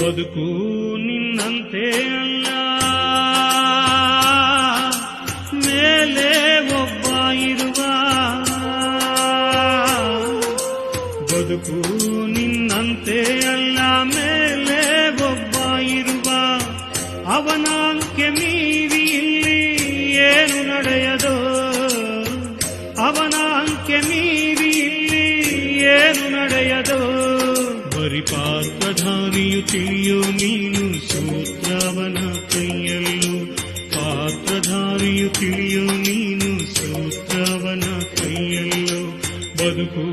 ಬದುಕು ನಿನ್ನಂತೆ ಅಲ್ಲ, ಮೇಲೆ ಒಬ್ಬ ಇರುವ. ಬದುಕು ನಿನ್ನಂತೆ ಅಲ್ಲ, ಮೇಲೆ ಒಬ್ಬ ಇರುವ. ಅವನ ಅಂಕೆ ಮೀರಿ ಇಲ್ಲಿ ಏನು ನಡೆಯದೋ, ಅವನ ಅಂಕೆ ಮೀರಿ ಇಲ್ಲಿ ಏನು ನಡೆಯದೋ. ಬರಿ ಪಾತ್ರಧಾರಿಯು ತಿಳಿಯೋ ನೀನು ಸೂತ್ರವನ ಕೈಯಲ್ಲೂ, ಪಾತ್ರಧಾರಿಯು ತಿಳಿಯೋ ನೀನು ಸೂತ್ರವನ ಕೈಯಲ್ಲೂ. ಬದುಕು